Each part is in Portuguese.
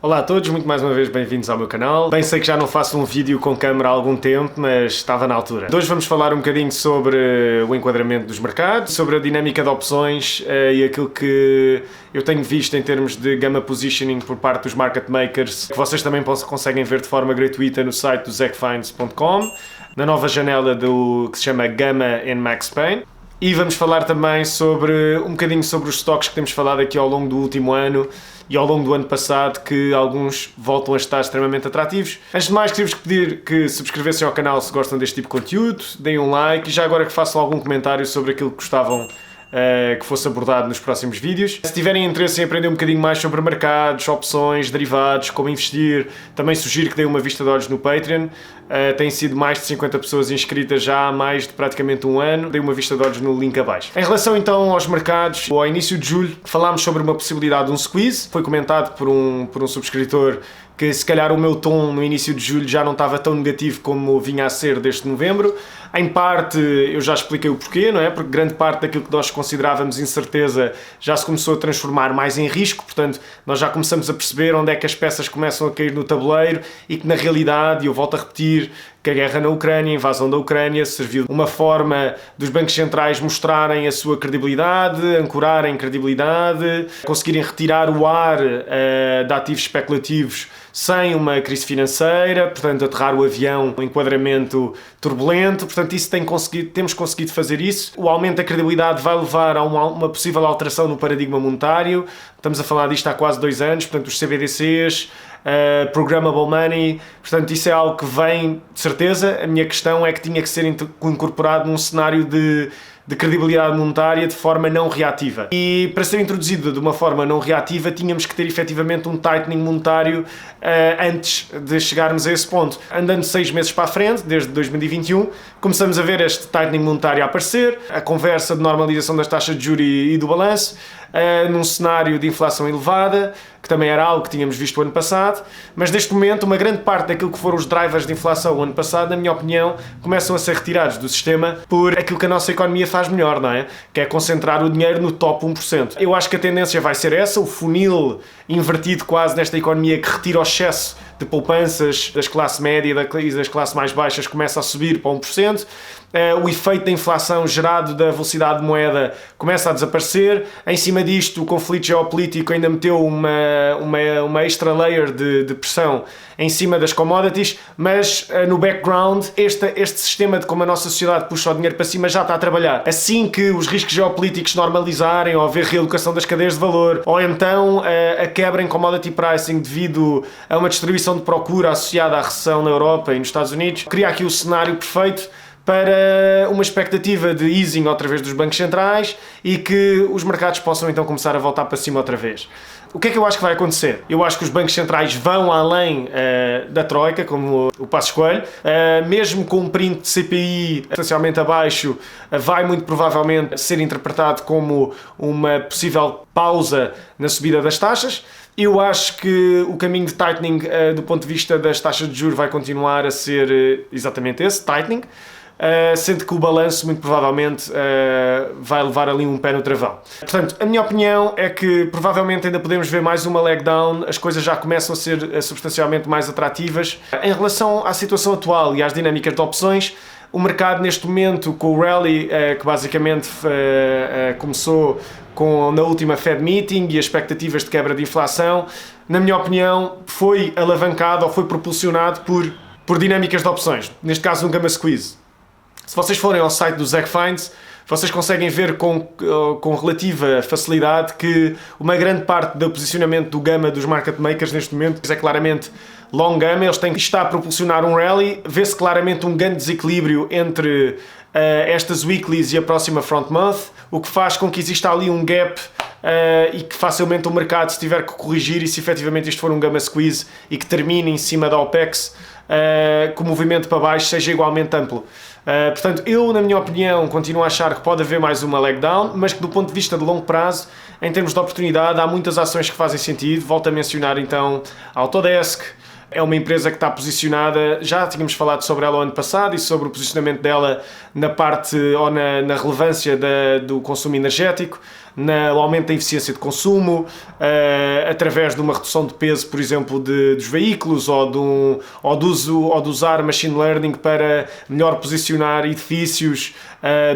Olá a todos, muito mais uma vez bem-vindos ao meu canal. Bem sei que já não faço um vídeo com câmera há algum tempo, mas estava na altura. Hoje vamos falar um bocadinho sobre o enquadramento dos mercados, sobre a dinâmica de opções e aquilo que eu tenho visto em termos de gamma positioning por parte dos market makers, que vocês também conseguem ver de forma gratuita no site do zecfinds.com, na nova janela que se chama Gamma in Max Pain. E vamos falar também um bocadinho sobre os stocks que temos falado aqui ao longo do último ano e ao longo do ano passado, que alguns voltam a estar extremamente atrativos. Antes de mais, queria-vos pedir que subscrevessem ao canal se gostam deste tipo de conteúdo, deem um like e já agora que façam algum comentário sobre aquilo que gostavam que fosse abordado nos próximos vídeos. Se tiverem interesse em aprender um bocadinho mais sobre mercados, opções, derivados, como investir, também sugiro que deem uma vista de olhos no Patreon. Têm sido mais de 50 pessoas inscritas já há mais de praticamente um ano. Deem uma vista de olhos no link abaixo. Em relação então aos mercados, ao início de julho falámos sobre uma possibilidade de um squeeze. Foi comentado por um subscritor que se calhar o meu tom no início de julho já não estava tão negativo como vinha a ser desde novembro. Em parte eu já expliquei o porquê, não é? Porque grande parte daquilo que nós considerávamos incerteza já se começou a transformar mais em risco, portanto nós já começamos a perceber onde é que as peças começam a cair no tabuleiro e que na realidade, e eu volto a repetir, que a guerra na Ucrânia, a invasão da Ucrânia, serviu de uma forma dos bancos centrais mostrarem a sua credibilidade, ancorarem credibilidade, conseguirem retirar o ar de ativos especulativos sem uma crise financeira, portanto aterrar o avião no enquadramento turbulento, portanto isso temos conseguido fazer isso. O aumento da credibilidade vai levar a uma possível alteração no paradigma monetário, estamos a falar disto há quase 2 anos, portanto os CBDCs, Programmable Money, portanto isso é algo que vem de certeza. A minha questão é que tinha que ser incorporado num cenário de credibilidade monetária de forma não reativa. E para ser introduzido de uma forma não reativa tínhamos que ter efetivamente um tightening monetário antes de chegarmos a esse ponto. Andando 6 meses para a frente, desde 2021, começamos a ver este tightening monetário a aparecer, a conversa de normalização das taxas de juros e do balanço, num cenário de inflação elevada, que também era algo que tínhamos visto o ano passado, mas neste momento uma grande parte daquilo que foram os drivers de inflação o ano passado, na minha opinião, começam a ser retirados do sistema por aquilo que a nossa economia faz melhor, não é? Que é concentrar o dinheiro no top 1%. Eu acho que a tendência vai ser essa, o funil invertido quase nesta economia que retira o excesso de poupanças das classes média e das classes mais baixas começa a subir para 1%. O efeito da inflação gerado da velocidade de moeda começa a desaparecer. Em cima disto, o conflito geopolítico ainda meteu uma extra layer de pressão em cima das commodities, mas no background este sistema de como a nossa sociedade puxa o dinheiro para cima já está a trabalhar. Assim que os riscos geopolíticos normalizarem, ou haver realocação das cadeias de valor, ou então a quebra em commodity pricing devido a uma distribuição de procura associada à recessão na Europa e nos Estados Unidos, cria aqui o cenário perfeito para uma expectativa de easing outra vez dos bancos centrais e que os mercados possam então começar a voltar para cima outra vez. O que é que eu acho que vai acontecer? Eu acho que os bancos centrais vão além da Troika, como o Passos Coelho, mesmo com um print de CPI substancialmente abaixo, vai muito provavelmente ser interpretado como uma possível pausa na subida das taxas. Eu acho que o caminho de tightening do ponto de vista das taxas de juros vai continuar a ser exatamente esse, tightening, sendo que o balanço muito provavelmente vai levar ali um pé no travão. Portanto, a minha opinião é que provavelmente ainda podemos ver mais uma leg down, as coisas já começam a ser substancialmente mais atrativas. Em relação à situação atual e às dinâmicas de opções, o mercado neste momento, com o rally que basicamente começou na última Fed Meeting e as expectativas de quebra de inflação, na minha opinião, foi alavancado ou foi propulsionado por dinâmicas de opções, neste caso um gamma squeeze. Se vocês forem ao site do ZecFinds, vocês conseguem ver com relativa facilidade que uma grande parte do posicionamento do gamma dos market makers neste momento é claramente long gamma. Eles têm que estar a propulsionar um rally, vê-se claramente um grande desequilíbrio entre estas weeklies e a próxima front month, o que faz com que exista ali um gap e que facilmente o mercado, se tiver que corrigir e se efetivamente isto for um gamma squeeze e que termine em cima da OPEX, que o movimento para baixo seja igualmente amplo. Portanto, eu, na minha opinião, continuo a achar que pode haver mais uma leg down, mas que do ponto de vista de longo prazo, em termos de oportunidade, há muitas ações que fazem sentido. Volto a mencionar então a Autodesk, É uma empresa que está posicionada, já tínhamos falado sobre ela o ano passado e sobre o posicionamento dela na parte ou na relevância do consumo energético, no aumento da eficiência de consumo, através de uma redução de peso, por exemplo, dos veículos ou de usar machine learning para melhor posicionar edifícios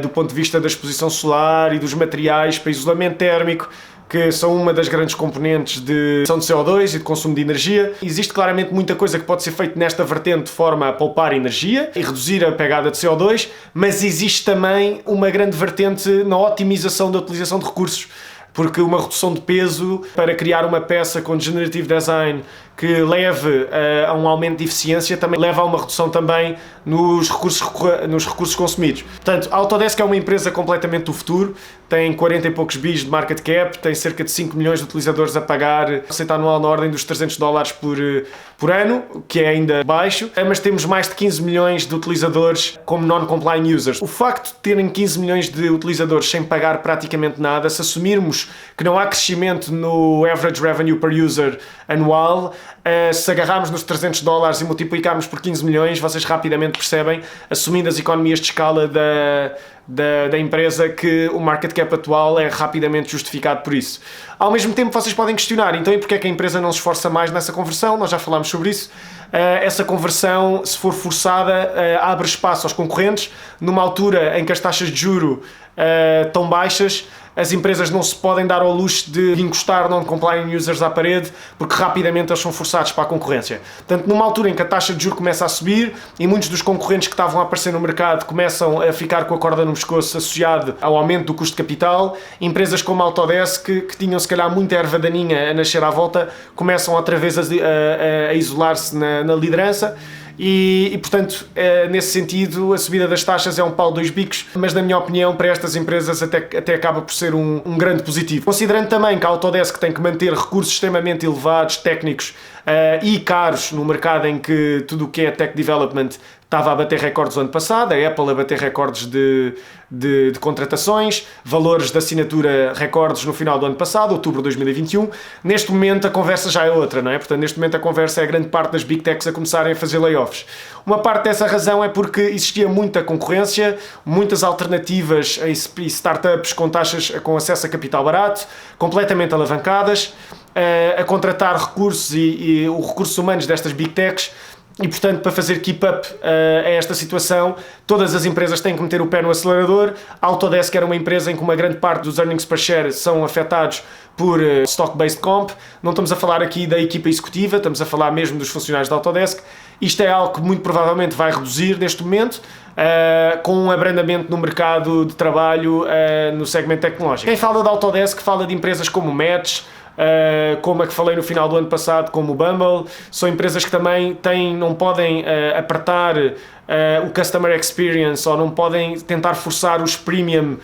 do ponto de vista da exposição solar e dos materiais para isolamento térmico, que são uma das grandes componentes de emissão de CO2 e de consumo de energia. Existe claramente muita coisa que pode ser feita nesta vertente de forma a poupar energia e reduzir a pegada de CO2, mas existe também uma grande vertente na otimização da utilização de recursos, porque uma redução de peso para criar uma peça com generative design que leve a um aumento de eficiência também leva a uma redução também nos recursos consumidos. Portanto, a Autodesk é uma empresa completamente do futuro, tem 40 e poucos bis de market cap, tem cerca de 5 milhões de utilizadores a pagar receita anual na ordem dos $300 por ano, que é ainda baixo, mas temos mais de 15 milhões de utilizadores como non-compliant users. O facto de terem 15 milhões de utilizadores sem pagar praticamente nada, se assumirmos que não há crescimento no average revenue per user anual, se agarrarmos nos $300 e multiplicarmos por 15 milhões, vocês rapidamente percebem, assumindo as economias de escala da empresa, que o market cap atual é rapidamente justificado por isso. Ao mesmo tempo, vocês podem questionar, então, e porque é que a empresa não se esforça mais nessa conversão? Nós já falámos sobre isso. Essa conversão, se for forçada, abre espaço aos concorrentes. Numa altura em que as taxas de juro estão baixas, as empresas não se podem dar ao luxo de encostar non-compliant users à parede, porque rapidamente eles são forçados para a concorrência. Portanto, numa altura em que a taxa de juros começa a subir e muitos dos concorrentes que estavam a aparecer no mercado começam a ficar com a corda no pescoço associado ao aumento do custo de capital, empresas como a Autodesk, que tinham se calhar muita erva daninha a nascer à volta, começam outra vez a isolar-se na liderança. E, portanto, nesse sentido, a subida das taxas é um pau de dois bicos, mas na minha opinião, para estas empresas até acaba por ser um grande positivo. Considerando também que a Autodesk tem que manter recursos extremamente elevados, técnicos e caros no mercado em que tudo o que é tech development estava a bater recordes no ano passado, a Apple a bater recordes de contratações, valores de assinatura recordes no final do ano passado, outubro de 2021. Neste momento a conversa já é outra, não é? Portanto, neste momento a conversa é a grande parte das Big Techs a começarem a fazer layoffs. Uma parte dessa razão é porque existia muita concorrência, muitas alternativas e startups com taxas, com acesso a capital barato, completamente alavancadas, a contratar recursos e os recursos humanos destas Big Techs. E, portanto, para fazer keep-up a esta situação, todas as empresas têm que meter o pé no acelerador. A Autodesk era uma empresa em que uma grande parte dos earnings per share são afetados por stock-based comp. Não estamos a falar aqui da equipa executiva, estamos a falar mesmo dos funcionários da Autodesk. Isto é algo que muito provavelmente vai reduzir neste momento, com um abrandamento no mercado de trabalho no segmento tecnológico. Quem fala da Autodesk fala de empresas como o Match, como a que falei no final do ano passado, como o Bumble. São empresas que também não podem apertar o customer experience ou não podem tentar forçar os premium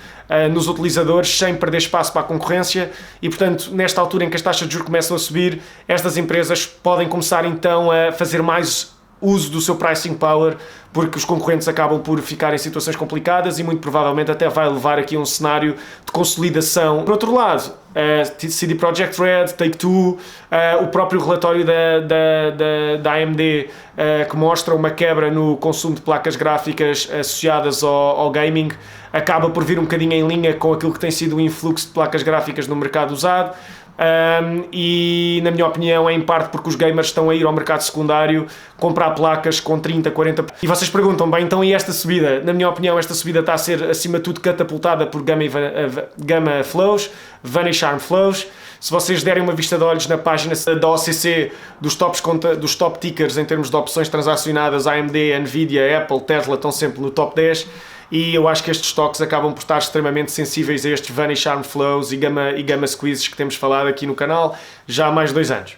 nos utilizadores sem perder espaço para a concorrência e, portanto, nesta altura em que as taxas de juros começam a subir, estas empresas podem começar então a fazer mais uso do seu pricing power, porque os concorrentes acabam por ficar em situações complicadas e muito provavelmente até vai levar aqui a um cenário de consolidação. Por outro lado, CD Projekt Red, Take-Two, o próprio relatório da AMD que mostra uma quebra no consumo de placas gráficas associadas ao gaming, acaba por vir um bocadinho em linha com aquilo que tem sido o influxo de placas gráficas no mercado usado. E na minha opinião é em parte porque os gamers estão a ir ao mercado secundário comprar placas com 30, 40%. E vocês perguntam, bem, então e esta subida? Na minha opinião esta subida está a ser acima de tudo catapultada por Gamma Flows, Vanish Arm Flows. Se vocês derem uma vista de olhos na página da OCC dos top tickers em termos de opções transacionadas, AMD, Nvidia, Apple, Tesla estão sempre no top 10. E eu acho que estes stocks acabam por estar extremamente sensíveis a estes Vanish Arm Flows e Gamma Squeezes que temos falado aqui no canal já há mais de 2 anos.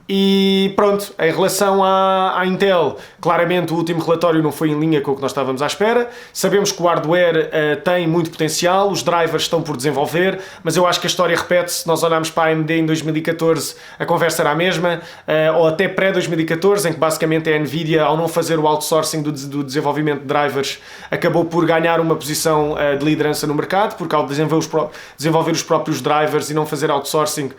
E pronto, em relação à Intel, claramente o último relatório não foi em linha com o que nós estávamos à espera. Sabemos que o hardware tem muito potencial, os drivers estão por desenvolver, mas eu acho que a história repete-se. Se nós olharmos para a AMD em 2014, a conversa era a mesma, ou até pré-2014, em que basicamente a Nvidia, ao não fazer o outsourcing do desenvolvimento de drivers, acabou por ganhar uma posição de liderança no mercado, porque ao desenvolver os próprios drivers e não fazer outsourcing,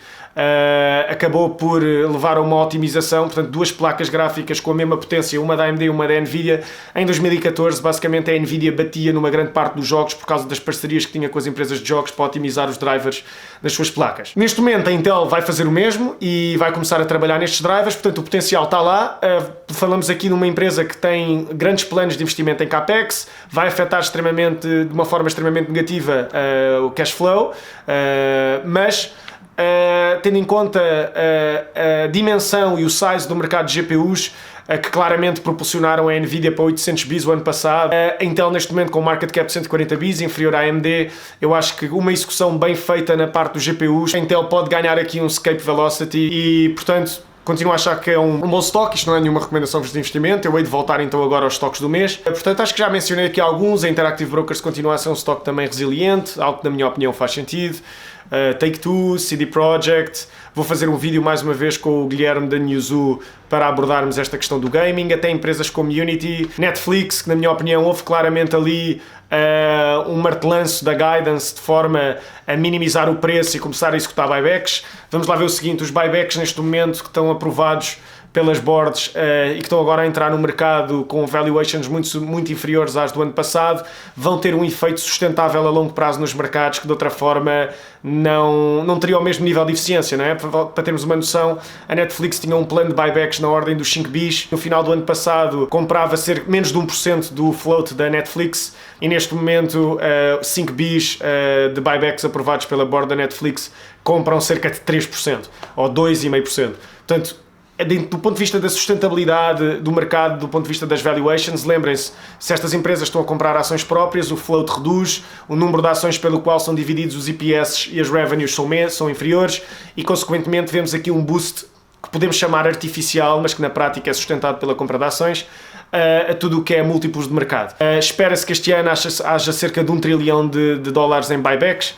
acabou por levar a uma otimização, portanto 2 placas gráficas com a mesma potência, uma da AMD e uma da Nvidia. Em 2014 basicamente a Nvidia batia numa grande parte dos jogos por causa das parcerias que tinha com as empresas de jogos para otimizar os drivers das suas placas. Neste momento a Intel vai fazer o mesmo e vai começar a trabalhar nestes drivers, portanto o potencial está lá. Falamos aqui numa empresa que tem grandes planos de investimento em CAPEX, vai afetar de uma forma extremamente negativa o cash flow, mas tendo em conta a dimensão e o size do mercado de GPUs, que claramente propulsionaram a Nvidia para 800 bis o ano passado, a Intel neste momento com market cap de 140 bis, inferior à AMD, eu acho que uma execução bem feita na parte dos GPUs, a Intel pode ganhar aqui um escape velocity e, portanto, continuo a achar que é um bom stock. Isto não é nenhuma recomendação de investimento, eu hei de voltar então agora aos stocks do mês. Portanto, acho que já mencionei aqui alguns. A Interactive Brokers continua a ser um stock também resiliente, algo que na minha opinião faz sentido. Take-Two, CD Projekt. Vou fazer um vídeo mais uma vez com o Guilherme da Newzoo para abordarmos esta questão do gaming. Até empresas como Unity, Netflix, que na minha opinião houve claramente ali um martelanço da guidance de forma a minimizar o preço e começar a executar buybacks. Vamos lá ver o seguinte: os buybacks neste momento que estão aprovados pelas boards e que estão agora a entrar no mercado com valuations muito inferiores às do ano passado, vão ter um efeito sustentável a longo prazo nos mercados que de outra forma não teria o mesmo nível de eficiência, não é? Para termos uma noção, a Netflix tinha um plano de buybacks na ordem dos 5 bis, no final do ano passado comprava menos de 1% do float da Netflix e neste momento 5 bis de buybacks aprovados pela board da Netflix compram cerca de 3% ou 2,5%. Portanto, do ponto de vista da sustentabilidade do mercado, do ponto de vista das valuations, lembrem-se, se estas empresas estão a comprar ações próprias, o float reduz, o número de ações pelo qual são divididos os EPS e as revenues são inferiores e, consequentemente, vemos aqui um boost que podemos chamar artificial, mas que na prática é sustentado pela compra de ações, a tudo o que é múltiplos de mercado. Espera-se que este ano haja cerca de $1 trilhão de dólares em buybacks.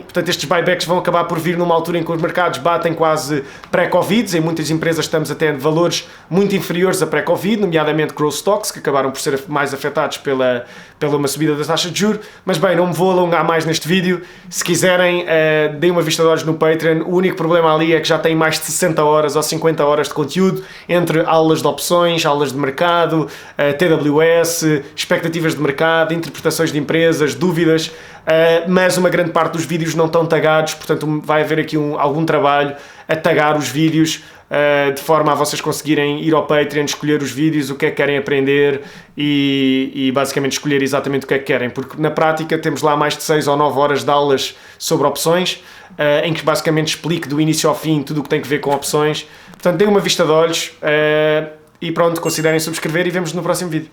Portanto, estes buybacks vão acabar por vir numa altura em que os mercados batem quase pré-Covid. Em muitas empresas estamos até em valores muito inferiores a pré-Covid, nomeadamente growth stocks, que acabaram por ser mais afetados pela uma subida das taxas de juros. Mas bem, não me vou alongar mais neste vídeo. Se quiserem, deem uma vista de olhos no Patreon. O único problema ali é que já tem mais de 60 horas ou 50 horas de conteúdo, entre aulas de opções, aulas de mercado, TWS, expectativas de mercado, interpretações de empresas, dúvidas. Mas uma grande parte dos vídeos não estão tagados, portanto vai haver aqui algum trabalho a tagar os vídeos de forma a vocês conseguirem ir ao Patreon, escolher os vídeos, o que é que querem aprender e basicamente escolher exatamente o que é que querem, porque na prática temos lá mais de 6 ou 9 horas de aulas sobre opções, em que basicamente explico do início ao fim tudo o que tem que ver com opções. Portanto, deem uma vista de olhos e pronto, considerem subscrever e vemos no próximo vídeo.